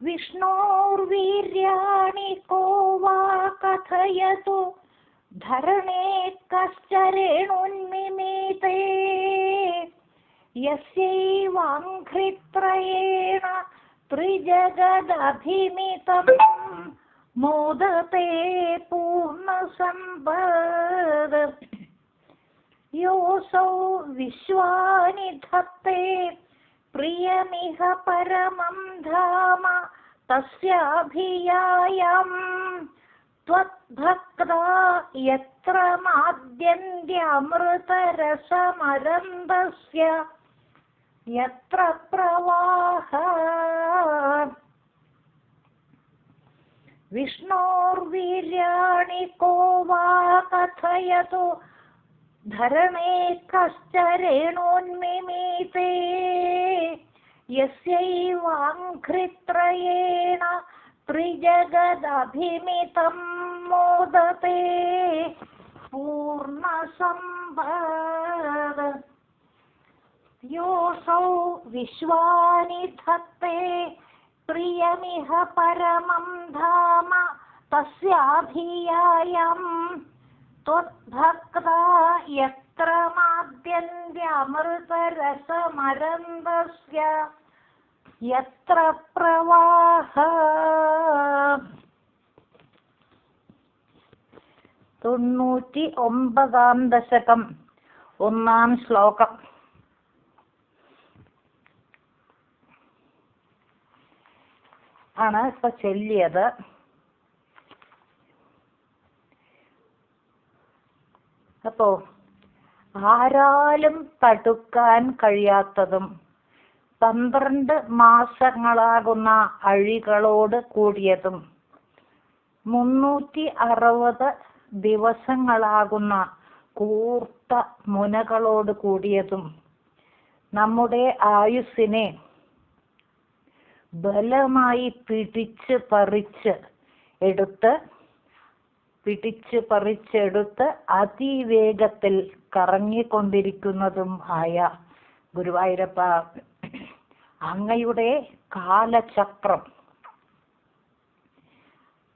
വിഷ്ണോർവീര്യാണി കോ വാ കഥയതു ധരണേ കശ്ചരേണുന്മിമീതേ യസ്യൈവാംഘ്രിത്രയേണ ത്രിജഗദഭിമിതം മോദതേ പൂർണ്ണസമ്പദ് യോസൗ വിശ്വാനി ധത്തേ പ്രിയമിഹ പരമം ധാമ തസ്യാഭിയായം ത്വദ്ഭക്താ യത്ര മാദ്യന്ത്യമൃതരസമരന്തസ്യ യത്ര പ്രവാഹ വിഷ്ണോർവീര്യാണി കോ വാ കഥയതു ധരണേ കശ്ചരേണോന്മിമീതേ യസ്യൈവാംഘ്രിത്രയേണ ത്രിജഗദഭിമിതം മോദതേ പൂർണ്ണസമ്പദ് യോസൗ വിശ്വാനി ധത്തേ പ്രിയമിഹ പരമം ധാമ തസ്യാഭിയായം ത്വദ്ഭക്താ യത്ര മാദ്യന്ത്യമൃതരസമരന്തസ്യ യത്ര പ്രവാഹ 99-ാം ദശകം 1-ാം ശ്ലോകം. ആണ് ഇപ്പൊ ചൊല്ലിയത്. അപ്പോ ആരാലും തടുക്കാൻ കഴിയാത്തതും 12 മാസങ്ങളാകുന്ന അഴികളോട് കൂടിയതും 360 ദിവസങ്ങളാകുന്ന കൂർത്ത മുനകളോട് കൂടിയതും നമ്മുടെ ആയുസ്സിനെ ബലമായി പിടിച്ച് പറിച്ചെടുത്ത് അതിവേഗത്തിൽ കറങ്ങിക്കൊണ്ടിരിക്കുന്നതും ആയ ഗുരുവായൂരപ്പ, അങ്ങയുടെ കാലചക്രം,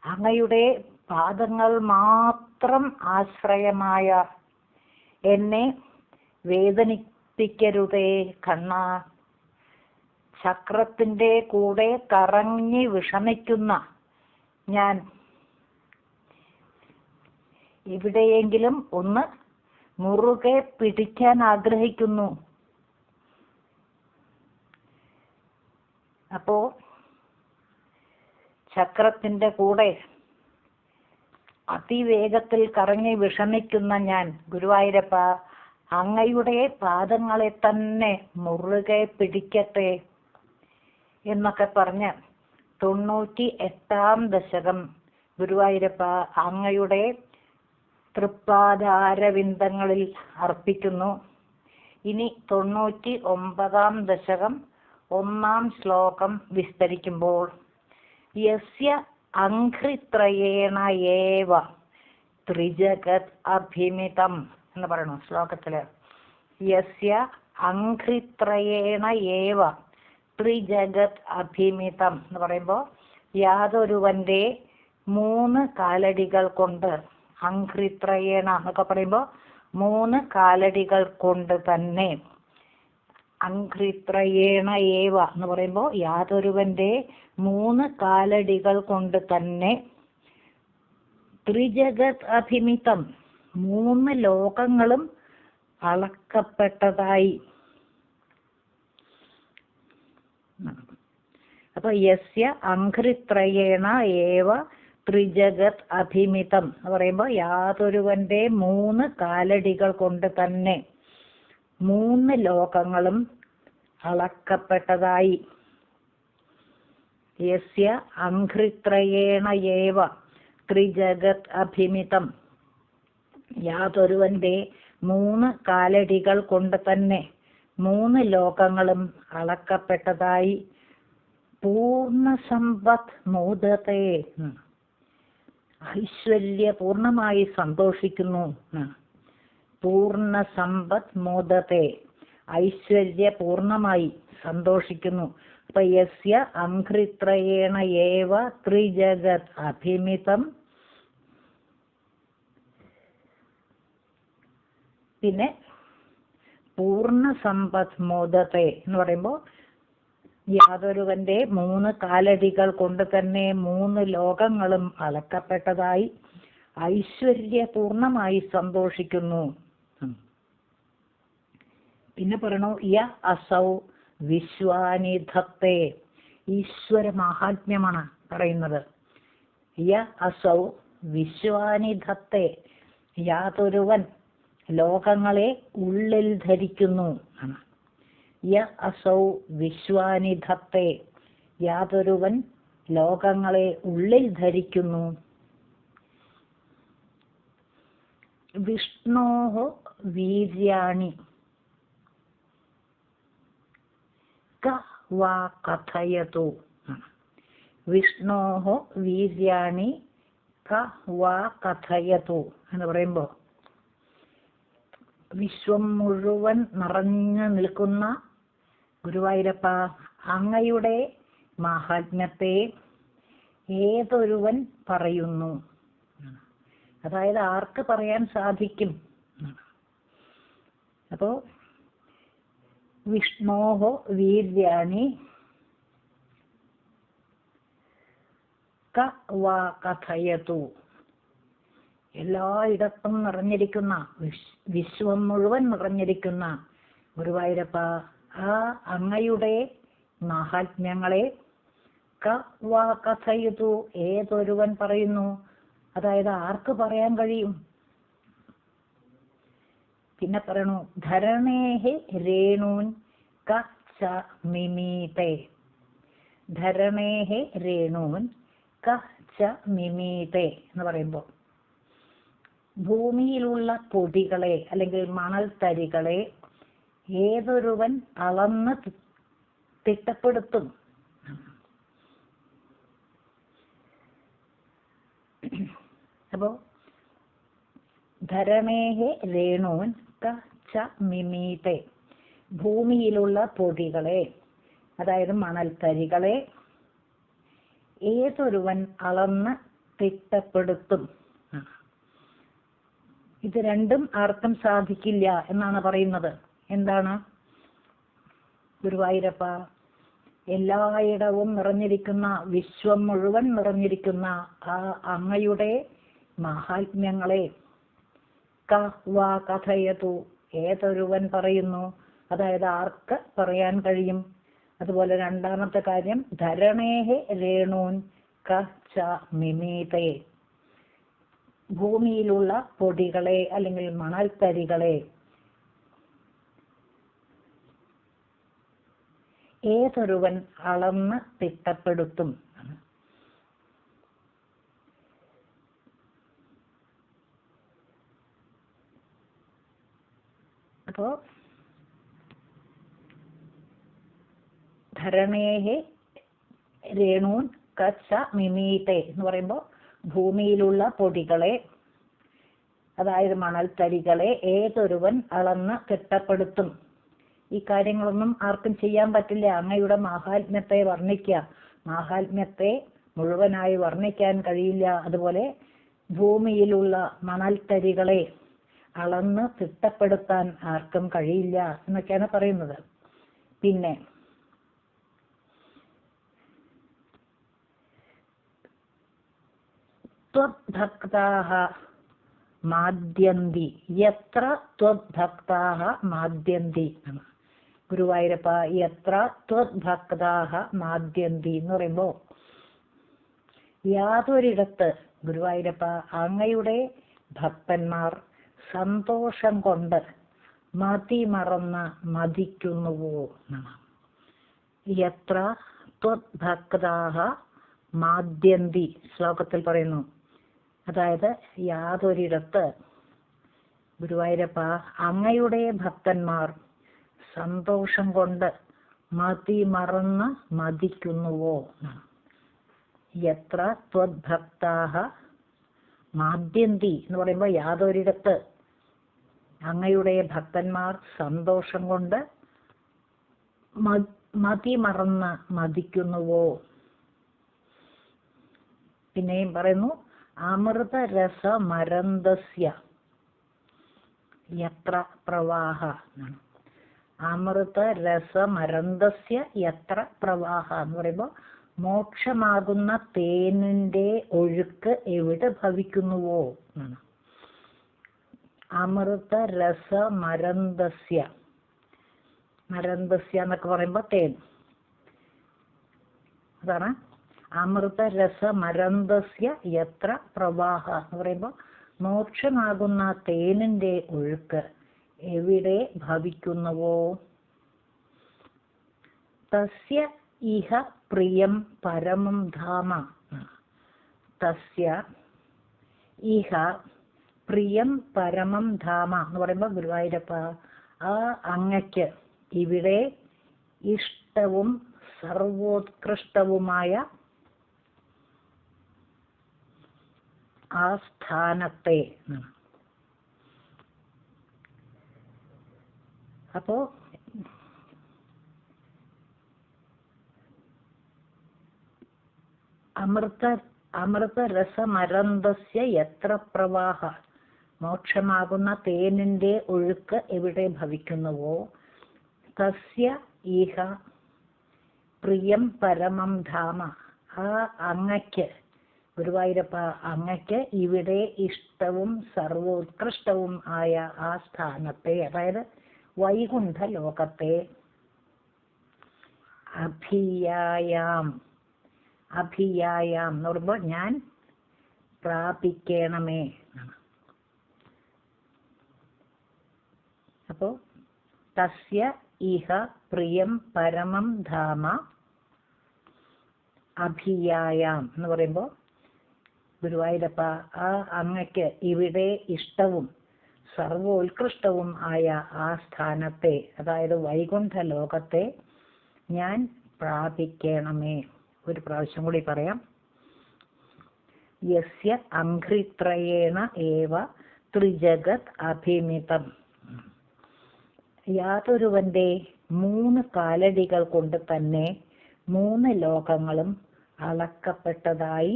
അങ്ങയുടെ പാദങ്ങൾ മാത്രം ആശ്രയമായ എന്നെ വേദനിപ്പിക്കരുതേ കണ്ണാ. ചക്രത്തിന്റെ കൂടെ കറങ്ങി വിഷമിക്കുന്ന ഞാൻ എവിടെയെങ്കിലും ഒന്ന് മുറുകെ പിടിക്കാൻ ആഗ്രഹിക്കുന്നു. അപ്പോ ചക്രത്തിന്റെ കൂടെ അതിവേഗത്തിൽ കറങ്ങി വിഷമിക്കുന്ന ഞാൻ ഗുരുവായൂരപ്പ, അങ്ങയുടെ പാദങ്ങളെ തന്നെ മുറുകെ പിടിക്കട്ടെ എന്നൊക്കെ പറഞ്ഞ് 98-ാം ദശകം ഗുരുവായൂരപ്പ അങ്ങയുടെ തൃപ്പാദാരവിന്ദങ്ങളിൽ അർപ്പിക്കുന്നു. ഇനി 99-ാം ദശകം 1-ാം ശ്ലോകം വിസ്തരിക്കുമ്പോൾ യസ്യ അംഘ്രിത്രയേണ ഏവ ത്രിജഗത് അഭിമിതം എന്ന് പറയുന്നു ശ്ലോകത്തില്. യസ്യ അംഘ്രിത്രയേണ ഏവ ത്രിജഗത് അഭിമിതം എന്ന് പറയുമ്പോൾ യാതൊരുവന്റെ 3 കാലടികൾ കൊണ്ട്, അംഘ്രിത്രയേണ എന്നൊക്കെ പറയുമ്പോൾ 3 കാലടികൾ കൊണ്ട് തന്നെ, അംഘ്രിത്രയേണ ഏവ എന്ന് പറയുമ്പോൾ യാതൊരുവന്റെ 3 കാലടികൾ കൊണ്ട് തന്നെ ത്രിജഗത് അഭിമിതം 3 ലോകങ്ങളും അളക്കപ്പെട്ടതായി. അപ്പൊ യസ്യ അംഘ്രിത്രയേണ ഏവ ത്രിജഗത് അഭിമിതം എന്ന് പറയുമ്പോൾ യാതൊരുവന്റെ 3 കാലടികൾ കൊണ്ട് തന്നെ 3 ലോകങ്ങളും അളക്കപ്പെട്ടതായി. യസ്യ അംഘ്രിത്രയേണ ഏവ ത്രിജഗത് അഭിമിതം യാതൊരുവന്റെ 3 കാലടികൾ കൊണ്ട് തന്നെ 3 ലോകങ്ങളും അളക്കപ്പെട്ടതായി. പൂർണ്ണസമ്പത്ത് മോദത്തെ, ഐശ്വര്യപൂർണമായി സന്തോഷിക്കുന്നു. പൂർണ്ണസമ്പത്ത് മോദത്തെ, ഐശ്വര്യപൂർണമായി സന്തോഷിക്കുന്നു. പയസ്യ അംഘ്രിത്രയേണ ഏവ ത്രിജഗത് അഭിമിതം. പിന്നെ പൂർണ്ണ സമ്പത്ത് മോദത്തെ എന്ന് പറയുമ്പോൾ യാതൊരുവന്റെ 3 കാലടികൾ കൊണ്ട് തന്നെ 3 ലോകങ്ങളും അളക്കപ്പെട്ടതായി ഐശ്വര്യപൂർണമായി സന്തോഷിക്കുന്നു. പിന്നെ പറയണു യ അസൗ വിശ്വാനിധത്തെ. ഈശ്വര മഹാത്മ്യമാണ് പറയുന്നത്. യ അസൗ വിശ്വാനിധത്തെ, യാതൊരുവൻ ലോകങ്ങളെ ഉള്ളിൽ ധരിക്കുന്നു. യ അസൗ വിശ്വാനിധത്തെ, യാതൊരുവൻ ലോകങ്ങളെ ഉള്ളിൽ ധരിക്കുന്നു. വിഷ്ണോഃ വീര്യാണി ക വാ കഥയതു. വിഷ്ണോഃ വീര്യാണി ക വാ കഥയതു എന്ന് പറയുമ്പോൾ വിശ്വം മുഴുവൻ നിറഞ്ഞു നിൽക്കുന്ന ഗുരുവായൂരപ്പ, അങ്ങയുടെ മാഹാത്മ്യത്തെ ഏതൊരുവൻ പറയുന്നു. അതായത് ആർക്ക് പറയാൻ സാധിക്കും. അപ്പോ വിഷ്ണോഃ വീര്യാണി ക വാ കഥയതു, എല്ലായിടത്തും നിറഞ്ഞിരിക്കുന്ന, വിശ്വം മുഴുവൻ നിറഞ്ഞിരിക്കുന്ന ഗുരുവായൂരപ്പ, ആ അങ്ങയുടെ മാഹാത്മ്യങ്ങളെ ക വാ കഥയതു, ഏതൊരുവൻ പറയുന്നു. അതായത് ആർക്ക് പറയാൻ കഴിയും. പിന്നെ പറയണു ധരണേഹി രേണൂൻ ക ച മിമീതേ. ധരണേഹി രേണൂൻ ക ച മിമീതേ എന്ന് പറയുമ്പോൾ ഭൂമിയിലുള്ള പൊടികളെ അല്ലെങ്കിൽ മണൽത്തരികളെ ഏതൊരുവൻ അളന്ന് തിട്ടപ്പെടുത്തും. അപ്പോ ധരണേഹി രേണൂൻ ക ച മിമീതേ, ഭൂമിയിലുള്ള പൊടികളെ അതായത് മണൽത്തരികളെ ഏതൊരുവൻ അളന്ന് തിട്ടപ്പെടുത്തും. ഇത് രണ്ടും ആർക്കും സാധിക്കില്ല എന്നാണ് പറയുന്നത്. എന്താണ്? ഗുരുവായൂരപ്പ, എല്ലായിടവും നിറഞ്ഞിരിക്കുന്ന, വിശ്വം മുഴുവൻ നിറഞ്ഞിരിക്കുന്ന ആ അങ്ങയുടെ മാഹാത്മ്യങ്ങളെ ക വാ കഥയതു, ഏതൊരുവൻ പറയുന്നു. അതായത് ആർക്ക് പറയാൻ കഴിയും. അതുപോലെ രണ്ടാമത്തെ കാര്യം ധരണേഹി രേണൂൻ ക ച മിമീതേ, ഭൂമിയിലുള്ള പൊടികളെ അല്ലെങ്കിൽ മണൽത്തരികളെ ഏതൊരുവൻ അളന്ന് തിട്ടപ്പെടുത്തും. അപ്പോ ധരണേഹി രേണൂൻ ക ച മിമീതേ എന്ന് പറയുമ്പോൾ ഭൂമിയിലുള്ള പൊടികളെ അതായത് മണൽത്തരികളെ ഏതൊരുവൻ അളന്ന് തിട്ടപ്പെടുത്തും. ഈ കാര്യങ്ങളൊന്നും ആർക്കും ചെയ്യാൻ പറ്റില്ല. അങ്ങയുടെ മാഹാത്മ്യത്തെ വർണ്ണിക്കുക, മാഹാത്മ്യത്തെ മുഴുവനായി വർണ്ണിക്കാൻ കഴിയില്ല. അതുപോലെ ഭൂമിയിലുള്ള മണൽത്തരികളെ അളന്ന് തിട്ടപ്പെടുത്താൻ ആർക്കും കഴിയില്ല എന്നൊക്കെയാണ് പറയുന്നത്. പിന്നെ ത്വദ്ഭക്താഃ മാദ്യന്തി, യത്ര ത്വദ്ഭക്താഃ മാദ്യന്തി. ഗുരുവായൂരപ്പ, യത്ര ത്വദ്ഭക്താഃ മാദ്യന്തി എന്ന് പറയുമ്പോൾ യാതൊരിടത്ത് ഗുരുവായൂരപ്പ അങ്ങയുടെ ഭക്തന്മാർ സന്തോഷം കൊണ്ട് മതിമറന്ന് മതിക്കുന്നുവോ എന്നാണ്. യത്ര ത്വദ്ഭക്താഃ മാദ്യന്തി ശ്ലോകത്തിൽ പറയുന്നു. അതായത് യാതൊരിടത്ത് ഗുരുവായൂരപ്പ അങ്ങയുടെ ഭക്തന്മാർ സന്തോഷം കൊണ്ട് മതിമറന്ന് മതിക്കുന്നുവോ. യത്ര ത്വദ്ഭക്താഃ മാദ്യന്തി എന്ന് പറയുമ്പോൾ യാതൊരിടത്ത് അങ്ങയുടെ ഭക്തന്മാർ സന്തോഷം കൊണ്ട് മതിമറന്ന് മതിക്കുന്നുവോ? പിന്നെയും പറയുന്നു അമൃതരസമരന്തസ്യ യത്ര പ്രവാഹ എന്നാണ്. അമൃതരസമരന്തസ്യ യത്ര പ്രവാഹ എന്ന് പറയുമ്പോൾ മോക്ഷമാകുന്ന തേനിന്റെ ഒഴുക്ക് എവിടെ ഭവിക്കുന്നുവോ എന്നാണ്. അമൃതരസമരന്തസ്യ, മരന്തസ്യ എന്നൊക്കെ പറയുമ്പോൾ തേൻ, അതാണ് അമൃതരസമരന്തസ്യ യത്ര പ്രവാഹ എന്ന് പറയുമ്പോൾ മോക്ഷമാകുന്ന തേനിന്റെ ഒഴുക്ക് എവിടെ ഭവിക്കുന്നുവോ? തസ്യ ഇഹ പ്രിയം പരമം ധാമ. തസ്യ ഇഹ പ്രിയം പരമം ധാമ എന്ന് പറയുമ്പോൾ ഗുരുവായൂരപ്പ, ആ അങ്ങയ്ക്ക് ഇവിടെ ഇഷ്ടവും സർവോത്കൃഷ്ടവുമായ ആ സ്ഥാനത്തെ. അപ്പോ അമൃതരസമരന്തസ്യ യത്ര പ്രവാഹ, മോക്ഷമാകുന്ന തേനിന്റെ ഒഴുക്ക് എവിടെ ഭവിക്കുന്നുവോ തസ്യ ഇഹ പ്രിയം പരമം ധാമ, ആ അങ്ങയ്ക്ക് ഗുരുവായൂരപ്പ, അങ്ങയ്ക്ക് ഇവിടെ ഇഷ്ടവും സർവോത്കൃഷ്ടവും ആയ ആ സ്ഥാനത്തെ, അതായത് വൈകുണ്ഠ ലോകത്തെ അഭിയായാം, അഭിയായാം എന്ന് പറയുമ്പോൾ ഞാൻ പ്രാപിക്കണമേ. അപ്പോ തസ്യ ഇഹ പ്രിയം പരമം ധാമ അഭിയായാം എന്ന് പറയുമ്പോൾ ഗുരുവായൂരപ്പ, ആ അങ്ങയ്ക്ക് ഇവിടെ ഇഷ്ടവും സർവോത്കൃഷ്ടവും ആയ ആ സ്ഥാനത്തെ, അതായത് വൈകുണ്ഠ ലോകത്തെ ഞാൻ പ്രാപിക്കണമേ. ഒരു പ്രാവശ്യം കൂടി പറയാം. യസ്യ അംഘ്രിത്രയേണ ഏവ ത്രിജഗത് അഭിമിതം, യാതൊരുവന്റെ 3 കാലടികൾ കൊണ്ട് തന്നെ 3 ലോകങ്ങളും അളക്കപ്പെട്ടതായി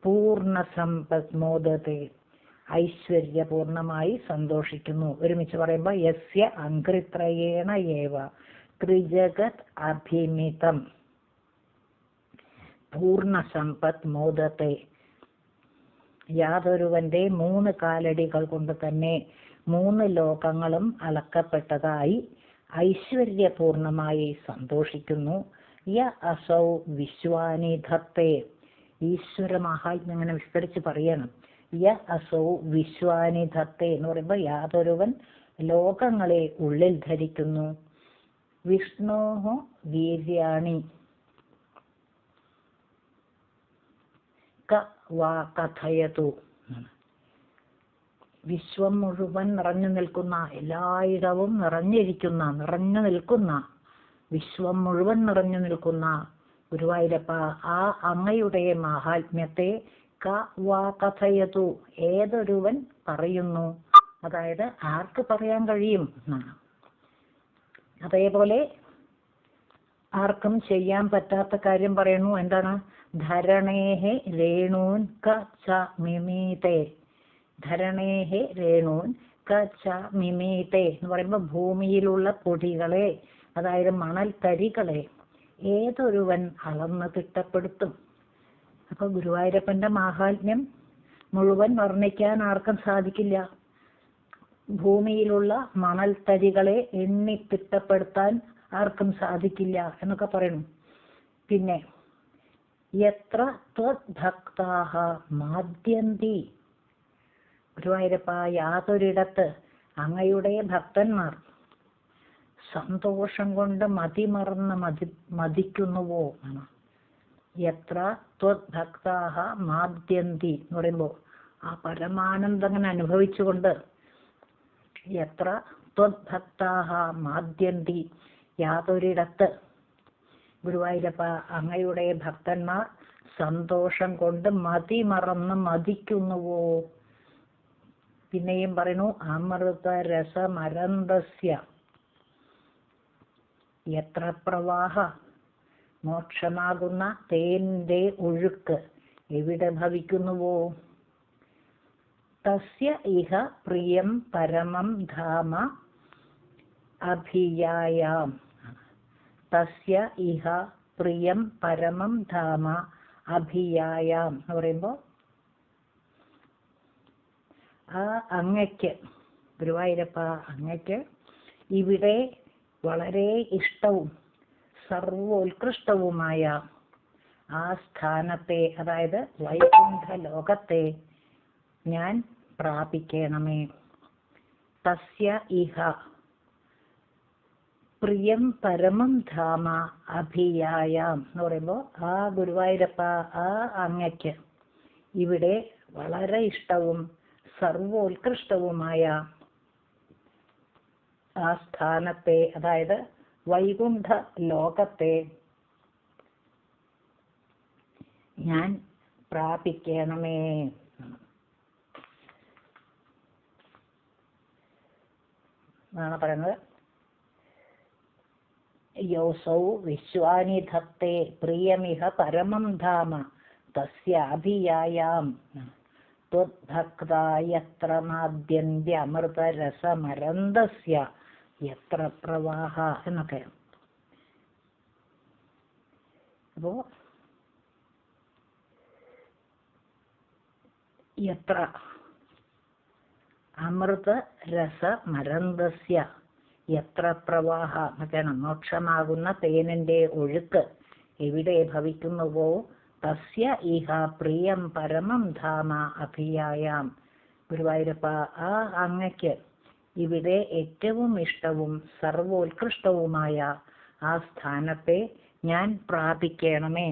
പൂർണ്ണ സമ്പദ്മോദത്തെ, ഐശ്വര്യപൂർണമായി സന്തോഷിക്കുന്നു. ഒരുമിച്ച് പറയുമ്പോൾ യസ്യ അംഘ്രിത്രയേണ ഏവ ത്രിജഗത് അഭിമിതം പൂർണ്ണ സമ്പത് മോദത്തെ, യാതൊരുവന്റെ 3 കാലടികൾ കൊണ്ട് തന്നെ 3 ലോകങ്ങളും അളക്കപ്പെട്ടതായി ഐശ്വര്യപൂർണമായി സന്തോഷിക്കുന്നു. യ അസൗ വിശ്വാനിധത്തെ, ഈശ്വര മഹാത്മ്യം ഇങ്ങനെ വിസ്തരിച്ച് പറയണം. യ അസൗ വിശ്വാനിധത്തെ എന്ന് പറയുമ്പോൾ യാതൊരുവൻ ലോകങ്ങളെ ഉള്ളിൽ ധരിക്കുന്നു. വിഷ്ണോഹോ വീര്യാണി കഥയതു, വിശ്വം മുഴുവൻ നിറഞ്ഞു നിൽക്കുന്ന, എല്ലായിടവും നിറഞ്ഞിരിക്കുന്ന, നിറഞ്ഞു നിൽക്കുന്ന, വിശ്വം മുഴുവൻ നിറഞ്ഞു നിൽക്കുന്ന ഗുരുവായൂരപ്പ, ആ അങ്ങയുടെ മഹാത്മ്യത്തെ കഥയതു, ഏതൊരുവൻ പറയുന്നു, അതായത് ആർക്ക് പറയാൻ കഴിയും എന്നാണ്. അതേപോലെ ആർക്കും ചെയ്യാൻ പറ്റാത്ത കാര്യം പറയുന്നു. എന്താണ്? ധരണേഹേ രേണൂൻ ച മിമീതേ, ധരണേഹേ രേണൂൻ ച മിമീതേ എന്ന് പറയുമ്പോൾ ഭൂമിയിലുള്ള പൊടികളെ, അതായത് മണൽ തരികളെ ഏതൊരുവൻ അളന്ന് തിട്ടപ്പെടുത്തും. അപ്പൊ ഗുരുവായൂരപ്പന്റെ മാഹാത്മ്യം മുഴുവൻ വർണ്ണിക്കാൻ ആർക്കും സാധിക്കില്ല. ഭൂമിയിലുള്ള മണൽ തരികളെ എണ്ണി തിട്ടപ്പെടുത്താൻ ആർക്കും സാധിക്കില്ല എന്നൊക്കെ പറയുന്നു. പിന്നെ യത്ര ത്വദ്ഭക്താഹ മാദ്യന്തി, ഗുരുവായൂരപ്പ, യാതൊരിടത്ത് അങ്ങയുടെ ഭക്തന്മാർ സന്തോഷം കൊണ്ട് മതിമറന്ന് മതിക്കുന്നുവോ ആണ്. യത്ര ത്വദ്ഭക്താഹ മാദ്യന്തി എന്ന് പറയുമ്പോൾ ആ പരമാനന്ദം അങ്ങനെ അനുഭവിച്ചുകൊണ്ട്, യത്ര ത്വദ്ഭക്താഹ മാദ്യന്തി, യാതൊരിടത്ത് ഗുരുവായൂരപ്പ അങ്ങയുടെ ഭക്തന്മാർ സന്തോഷം കൊണ്ട് മതിമറന്ന് മതിക്കുന്നുവോ. പിന്നെയും പറയുന്നു അമൃതരസമരന്തസ്യ യത്ര പ്രവാഹ മോക്ഷമാകുന്ന തേനിന്റെ ഒഴുക്ക് എവിടെ ഭവിക്കുന്നുവോ തസ്യ ഇഹ പ്രിയം പരമം ധാമ അഭിയായാം. തസ്യ ഇഹ പ്രിയം പരമം ധാമ അഭിയായാം എന്ന് പറയുമ്പോൾ ആ അങ്ങയ്ക്ക്, ഗുരുവായൂരപ്പ അങ്ങയ്ക്ക് ഇവിടെ വളരെ ഇഷ്ടവും സർവോത്കൃഷ്ടവുമായ ആ സ്ഥാനത്തെ, അതായത് വൈകുണ്ഠ ലോകത്തെ ഞാൻ പ്രാപിക്കണമേ. തസ്യ ഇഹ പ്രിയം പരമം ധാമ അഭിയായാം എന്ന് പറയുമ്പോൾ ആ ഗുരുവായൂരപ്പ ആ അങ്ങയ്ക്ക് ഇവിടെ വളരെ ഇഷ്ടവും സർവോത്കൃഷ്ടവുമായ ആ സ്ഥാനത്തെ, അതായത് വൈകുണ്ഠ ലോകത്തെ ഞാൻ പ്രാപിക്കണമേ എന്നാണ് പറയുന്നത്. യോസൗ വിശ്വാനി ധത്തെ പ്രിയമിഹ പരമം ധാമ തസ്യാഭിയായാം ത്വദ്ഭക്തായത്ര മാദ്യന്ത്യ അമൃതരസമരന്തസ്യ യത്ര പ്രവാഹ എന്നൊക്കെ. അപ്പോ യത്ര അമൃതരസമരന്തസ്യ യത്ര പ്രവാഹ എന്നൊക്കെയാണ്. മോക്ഷമാകുന്ന തേനിന്റെ ഒഴുക്ക് എവിടെ ഭവിക്കുന്നുവോ തസ്യ ഇഹ പ്രിയം പരമം ധാമ അഭിയായാം. ഗുരുവായൂരപ്പ ആ അങ്ങയ്ക്ക് ഇവിടെ ഏറ്റവും ഇഷ്ടവും സർവോത്കൃഷ്ടവുമായ ആ സ്ഥാനത്തെ ഞാൻ പ്രാപിക്കണമേ.